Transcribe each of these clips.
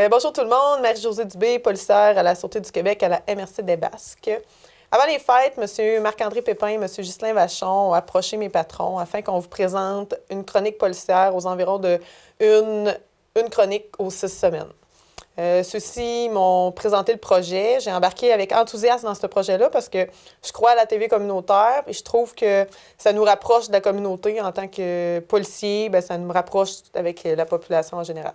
Bonjour tout le monde, Marie-Josée Dubé, policière à la Sûreté du Québec à la MRC des Basques. Avant les fêtes, M. Marc-André Pépin et M. Ghislain Vachon ont approché mes patrons afin qu'on vous présente une chronique policière aux environs de une chronique aux 6 semaines. Ceux-ci m'ont présenté le projet. J'ai embarqué avec enthousiasme dans ce projet-là parce que je crois à la TV communautaire et je trouve que ça nous rapproche de la communauté en tant que policier. Bien, ça nous rapproche avec la population en général.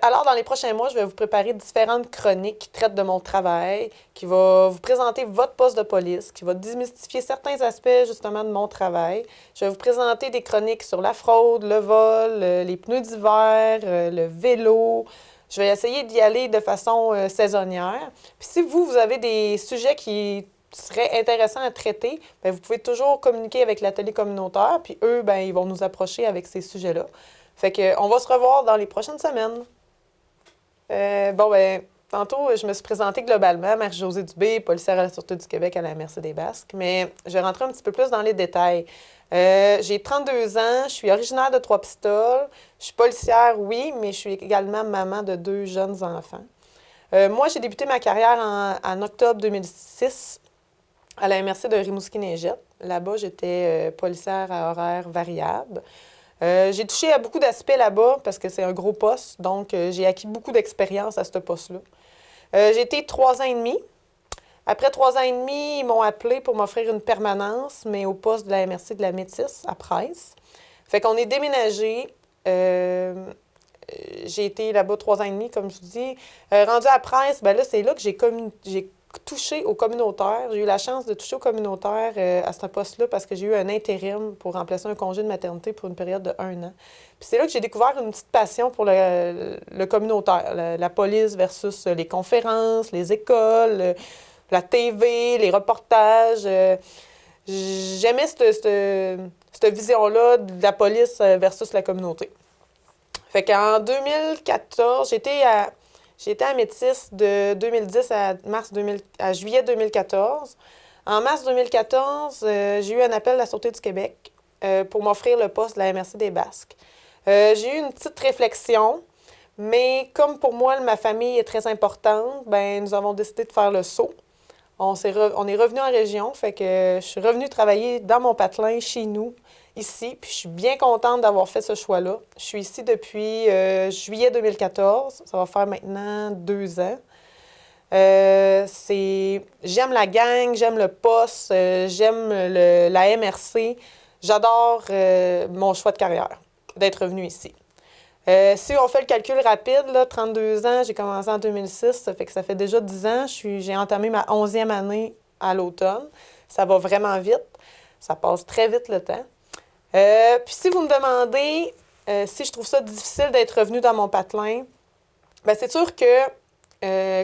Alors, dans les prochains mois, je vais vous préparer différentes chroniques qui traitent de mon travail, qui va vous présenter votre poste de police, qui va démystifier certains aspects justement de mon travail. Je vais vous présenter des chroniques sur la fraude, le vol, les pneus d'hiver, le vélo. Je vais essayer d'y aller de façon saisonnière. Puis si vous avez des sujets qui seraient intéressants à traiter, bien, vous pouvez toujours communiquer avec l'atelier communautaire, puis eux, bien, ils vont nous approcher avec ces sujets-là. Fait que, on va se revoir dans les prochaines semaines. Tantôt, je me suis présentée globalement, Marie-Josée Dubé, policière à la Sûreté du Québec à la MRC des Basques, mais je vais rentrer un petit peu plus dans les détails. J'ai 32 ans, je suis originaire de Trois-Pistoles, je suis policière, oui, mais je suis également maman de 2 jeunes enfants. Moi, j'ai débuté ma carrière en octobre 2006 à la MRC de Rimouski-Neigette. Là-bas, j'étais policière à horaire variable. J'ai touché à beaucoup d'aspects là-bas parce que c'est un gros poste, donc j'ai acquis beaucoup d'expérience à ce poste-là. J'ai été 3 ans et demi. Après 3 ans et demi, ils m'ont appelé pour m'offrir une permanence, mais au poste de la MRC de la Métis, à Price. Fait qu'on est déménagé. J'ai été là-bas 3 ans et demi, comme je vous dis. Rendu à Price, ben là, c'est là que j'ai touché au communautaire. J'ai eu la chance de toucher au communautaire à ce poste-là parce que j'ai eu un intérim pour remplacer un congé de maternité pour une période de 1 an. Puis c'est là que j'ai découvert une petite passion pour le communautaire, la police versus les conférences, les écoles, la TV, les reportages. J'aimais cette vision-là de la police versus la communauté. Fait qu'en 2014, j'étais à Métis de 2010 à juillet 2014. En mars 2014, j'ai eu un appel de la Sûreté du Québec pour m'offrir le poste de la MRC des Basques. J'ai eu une petite réflexion, mais comme pour moi, ma famille est très importante, ben nous avons décidé de faire le saut. On est revenu en région, fait que je suis revenue travailler dans mon patelin chez nous, ici, puis je suis bien contente d'avoir fait ce choix-là. Je suis ici depuis juillet 2014, ça va faire maintenant 2 ans. J'aime la gang, j'aime le poste, j'aime la MRC. J'adore mon choix de carrière, d'être revenue ici. Si on fait le calcul rapide, là, 32 ans, j'ai commencé en 2006, ça fait que ça fait déjà 10 ans. J'ai entamé ma 11e année à l'automne. Ça va vraiment vite. Ça passe très vite le temps. Puis si vous me demandez si je trouve ça difficile d'être revenue dans mon patelin, bien, c'est sûr que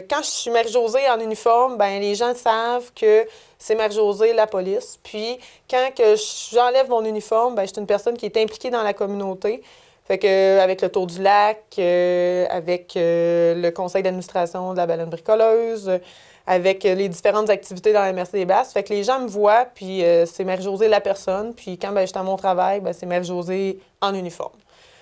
quand je suis Marie-Josée en uniforme, bien, les gens savent que c'est Marie-Josée, la police. Puis quand que j'enlève mon uniforme, bien, je suis une personne qui est impliquée dans la communauté. Fait que, avec le Tour du lac, avec le conseil d'administration de la baleine bricoleuse, avec les différentes activités dans la MRC des Basques. Fait que les gens me voient, puis c'est Marie-Josée la personne. Puis quand ben, je suis à mon travail, ben, c'est Marie-Josée en uniforme.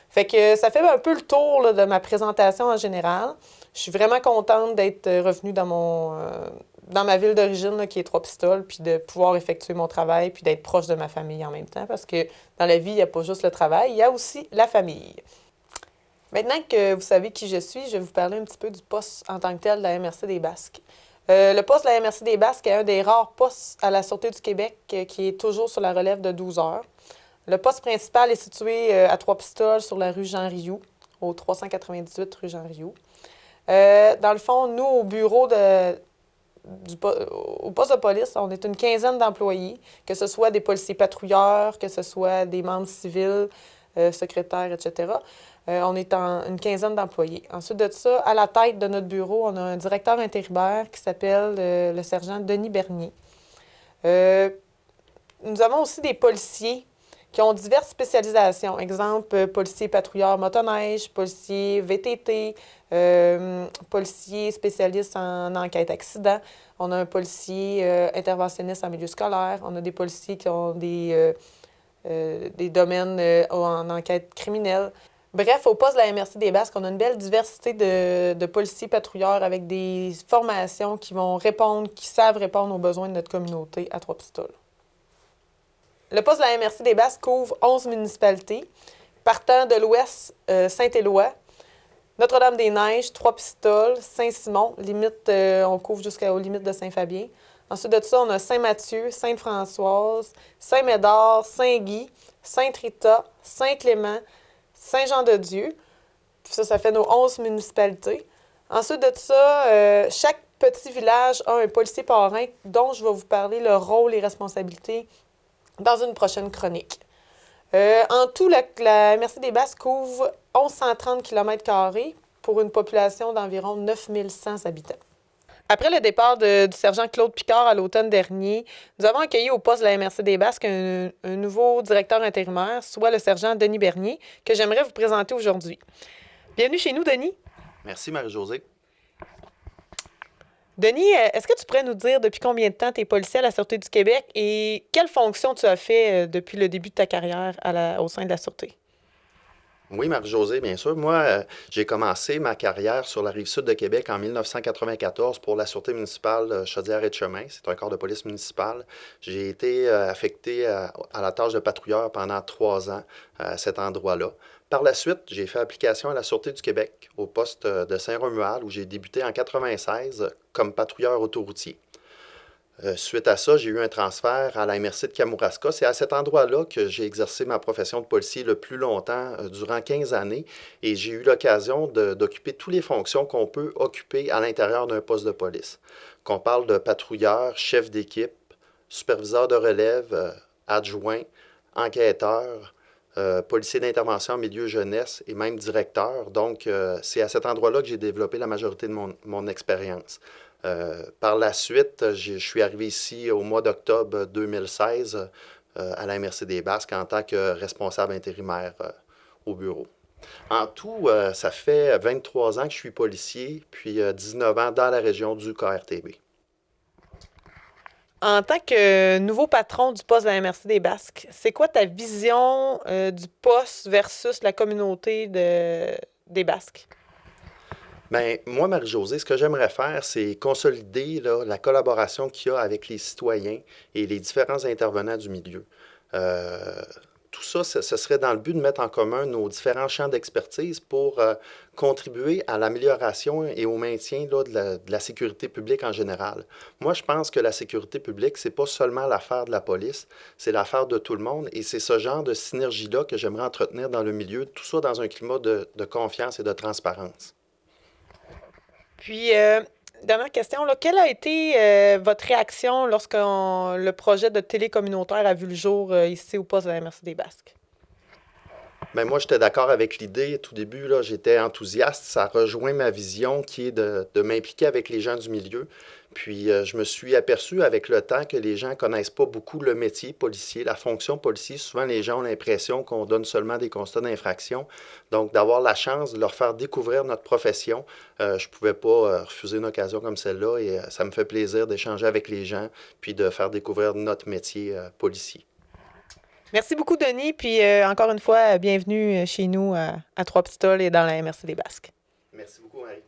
Fait que ça fait un peu le tour là, de ma présentation en général. Je suis vraiment contente d'être revenue dans ma ville d'origine, là, qui est Trois-Pistoles, puis de pouvoir effectuer mon travail, puis d'être proche de ma famille en même temps, parce que dans la vie, il n'y a pas juste le travail, il y a aussi la famille. Maintenant que vous savez qui je suis, je vais vous parler un petit peu du poste en tant que tel de la MRC des Basques. Le poste de la MRC des Basques est un des rares postes à la Sûreté du Québec qui est toujours sur la relève de 12 heures. Le poste principal est situé à Trois-Pistoles, sur la rue Jean-Rioux, au 398 rue Jean-Rioux. Dans le fond, nous, au bureau au poste de police, on est une quinzaine d'employés, que ce soit des policiers patrouilleurs, que ce soit des membres civils, secrétaires, etc. On est une quinzaine d'employés. Ensuite de ça, à la tête de notre bureau, on a un directeur intérimaire qui s'appelle le sergent Denis Bernier. Nous avons aussi des policiers qui ont diverses spécialisations. Exemple, policier patrouilleur motoneige, policier VTT, policier spécialiste en enquête accident. On a un policier interventionniste en milieu scolaire. On a des policiers qui ont des domaines en enquête criminelle. Bref, au poste de la MRC des Basques, on a une belle diversité de policiers patrouilleurs avec des formations qui vont répondre, qui savent répondre aux besoins de notre communauté à Trois-Pistoles. Le poste de la MRC des Basques couvre 11 municipalités, partant de l'ouest, Saint-Éloi, Notre-Dame-des-Neiges, Trois-Pistoles, Saint-Simon, limite, on couvre jusqu'aux limites de Saint-Fabien. Ensuite de ça, on a Saint-Mathieu, Sainte-Françoise, Saint-Médard, Saint-Guy, Sainte-Rita, Saint-Clément, Saint-Jean-de-Dieu. Puis ça fait nos 11 municipalités. Ensuite de ça, chaque petit village a un policier parrain dont je vais vous parler le rôle et responsabilités dans une prochaine chronique. En tout, la MRC des Basques couvre 1130 km² pour une population d'environ 9100 habitants. Après le départ du sergent Claude Picard à l'automne dernier, nous avons accueilli au poste de la MRC des Basques un nouveau directeur intérimaire, soit le sergent Denis Bernier, que j'aimerais vous présenter aujourd'hui. Bienvenue chez nous, Denis. Merci, Marie-Josée. Denis, est-ce que tu pourrais nous dire depuis combien de temps tu es policier à la Sûreté du Québec et quelle fonction tu as fait depuis le début de ta carrière au sein de la Sûreté? Oui, Marie-Josée, bien sûr. Moi, j'ai commencé ma carrière sur la Rive-Sud de Québec en 1994 pour la Sûreté municipale Chaudière-et-Chemin. C'est un corps de police municipal. J'ai été affecté à la tâche de patrouilleur pendant 3 ans à cet endroit-là. Par la suite, j'ai fait application à la Sûreté du Québec au poste de Saint-Romuald où j'ai débuté en 1996 comme patrouilleur autoroutier. Suite à ça, j'ai eu un transfert à la MRC de Kamouraska. C'est à cet endroit-là que j'ai exercé ma profession de policier le plus longtemps, durant 15 années, et j'ai eu l'occasion d'occuper toutes les fonctions qu'on peut occuper à l'intérieur d'un poste de police. Qu'on parle de patrouilleur, chef d'équipe, superviseur de relève, adjoint, enquêteur, policier d'intervention en milieu jeunesse et même directeur. Donc, c'est à cet endroit-là que j'ai développé la majorité de mon expérience. Par la suite, je suis arrivé ici au mois d'octobre 2016 à la MRC des Basques en tant que responsable intérimaire au bureau. En tout, ça fait 23 ans que je suis policier, puis 19 ans dans la région du KRTB. En tant que nouveau patron du poste de la MRC des Basques, c'est quoi ta vision du poste versus la communauté des Basques? Bien, moi, Marie-Josée, ce que j'aimerais faire, c'est consolider là, la collaboration qu'il y a avec les citoyens et les différents intervenants du milieu. Tout ça, ce serait dans le but de mettre en commun nos différents champs d'expertise pour contribuer à l'amélioration et au maintien là, de la sécurité publique en général. Moi, je pense que la sécurité publique, c'est pas seulement l'affaire de la police, c'est l'affaire de tout le monde et c'est ce genre de synergie-là que j'aimerais entretenir dans le milieu, tout ça dans un climat de confiance et de transparence. Puis, dernière question, là, quelle a été votre réaction lorsque le projet de télé communautaire a vu le jour ici au poste de la MRC des Basques? Bien, moi, j'étais d'accord avec l'idée. Tout début, là, j'étais enthousiaste. Ça rejoint ma vision qui est de m'impliquer avec les gens du milieu. Puis, je me suis aperçu avec le temps que les gens ne connaissent pas beaucoup le métier policier, la fonction policier. Souvent, les gens ont l'impression qu'on donne seulement des constats d'infraction. Donc, d'avoir la chance de leur faire découvrir notre profession, je ne pouvais pas refuser une occasion comme celle-là. Et ça me fait plaisir d'échanger avec les gens puis de faire découvrir notre métier policier. Merci beaucoup, Denis. Puis, encore une fois, bienvenue chez nous à Trois-Pistoles et dans la MRC des Basques. Merci beaucoup, Marie.